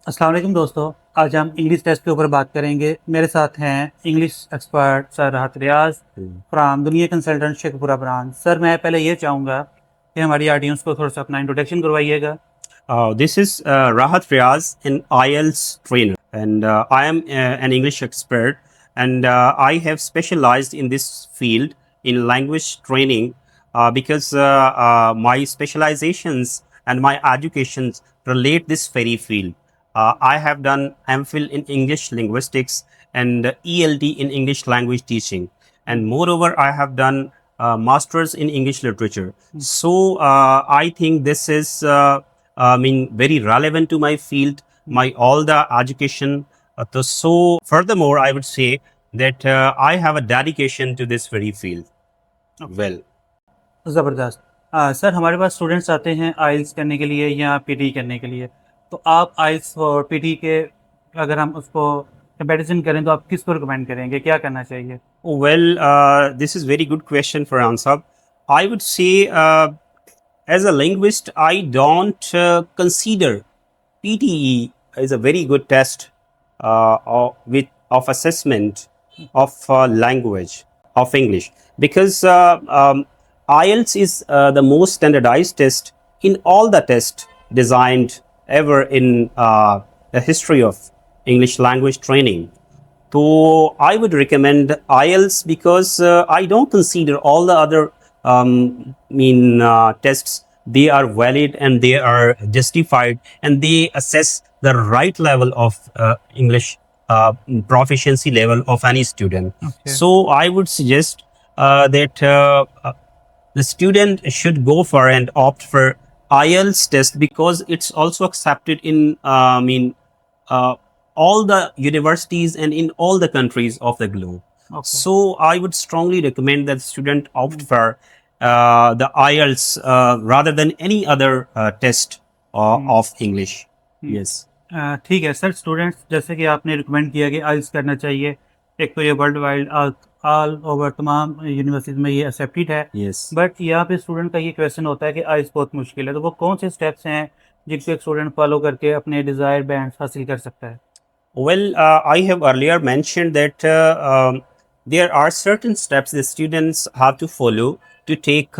अस्सलाम वालेकुम दोस्तों। आज हम इंग्लिश टेस्ट के ऊपर बात करेंगे। मेरे साथ हैं इंग्लिश एक्सपर्ट सर राहत रियाज फ्राम दुनिया कंसल्टेंट शेखपुरा ब्रांच। सर मैं पहले ये चाहूँगा कि हमारी ऑडियंस को थोड़ा सा अपना इंट्रोडक्शन करवाइएगा। This is Rahat Riaz, an IELTS trainer, and I am an English expert, and I have specialized in this field in language training because my specializations and my educations relate this very field. I have done MPhil in English linguistics and ELD in English language teaching, and moreover, I have done masters in English literature. So I think this is. Very relevant to my field, my all the education. So furthermore, I would say that I have a dedication to this very field. Well, ज़बरदस्त। Sir हमारे पास students आते हैं आइल्स करने के लिए या PT करने के लिए, तो आप आइल्स और पीटी के अगर हम उसको कंपैरिजन करें तो आप किसको रिकमेंड करेंगे, क्या करना चाहिए? this is very good question for answer. I would say, as a linguist, I don't consider PTE is a very good test of assessment of language of English because IELTS is the most standardized test in all the tests designed ever in the history of English language training. So I would recommend IELTS because I don't consider all the other tests. They are valid and they are justified and they assess the right level of English proficiency level of any student. Okay. So I would suggest that the student should go for and opt for IELTS test because it's also accepted in all the universities and in all the countries of the globe. Okay. So I would strongly recommend that the student opt for the IELTS rather than any other test of English. Yes. ठीक है sir. Students जैसे कि आपने recommend किया कि आइल्स करना चाहिए, एक तो ये वर्ल्ड वाइड ऑल ओवर तमाम यूनिवर्सिटीज में ये एक्सेप्टेड है। Yes. बट यहाँ पे स्टूडेंट का ये क्वेश्चन होता है कि आइल्स बहुत मुश्किल है, तो वो कौन से स्टेप्स हैं जिनको एक स्टूडेंट फॉलो करके अपने डिज़ायर बैंड हासिल कर सकता है? Well, I have earlier mentioned that there are certain steps the students have to follow to take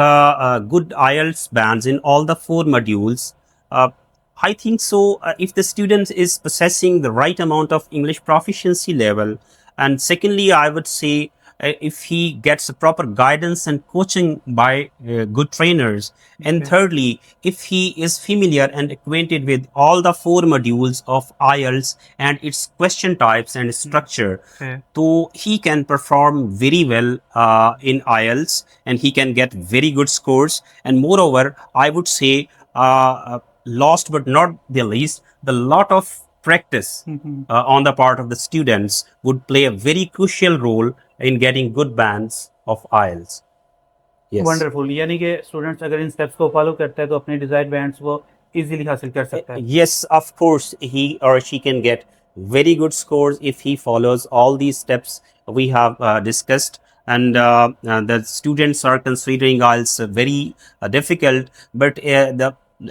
good IELTS bands in all the four modules. I think so. If the student is possessing the right amount of English proficiency level, and secondly, I would say if he gets a proper guidance and coaching by good trainers, and Okay. thirdly, if he is familiar and acquainted with all the four modules of IELTS and its question types and structure, Okay. so he can perform very well in IELTS and he can get very good scores. And moreover, I would say, last but not the least, the lot of practice on the part of the students would play a very crucial role in getting good bands of IELTS. Yes. Wonderful. यानी कि students अगर इन steps को follow करता है तो अपने desired bands वो easily हासिल कर सकता है। Yes, of course, he or she can get very good scores if he follows all these steps we have discussed. And the students are considering IELTS very difficult, but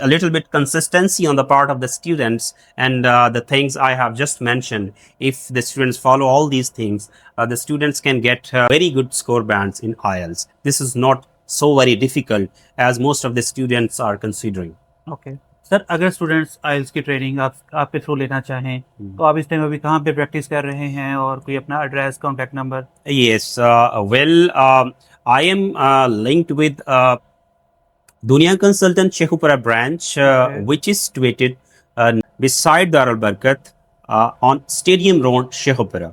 a little bit consistency on the part of the students and the things I have just mentioned. If the students follow all these things, the students can get very good score bands in IELTS. This is not so very difficult as most of the students are considering. Okay sir, अगर students आइल्स की training आपके through लेना चाहें तो आप इस time अभी कहाँ पे प्रैक्टिस कर रहे हैं और कोई अपना address, contact number? Yes, I am linked with Dunia Consultant Sheikhupura branch, Okay. which is situated beside Darul Barkat on Stadium Road, Sheikhupura.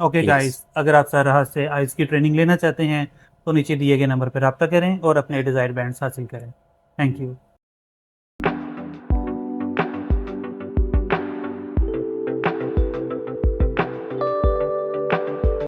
Okay Yes. Guys, अगर आप सर राहत से आइल्स की ट्रेनिंग लेना चाहते हैं तो नीचे दिए गए नंबर पर रब्ता करें और अपने डिजायर्ड बैंड्स हासिल करें। Thank you.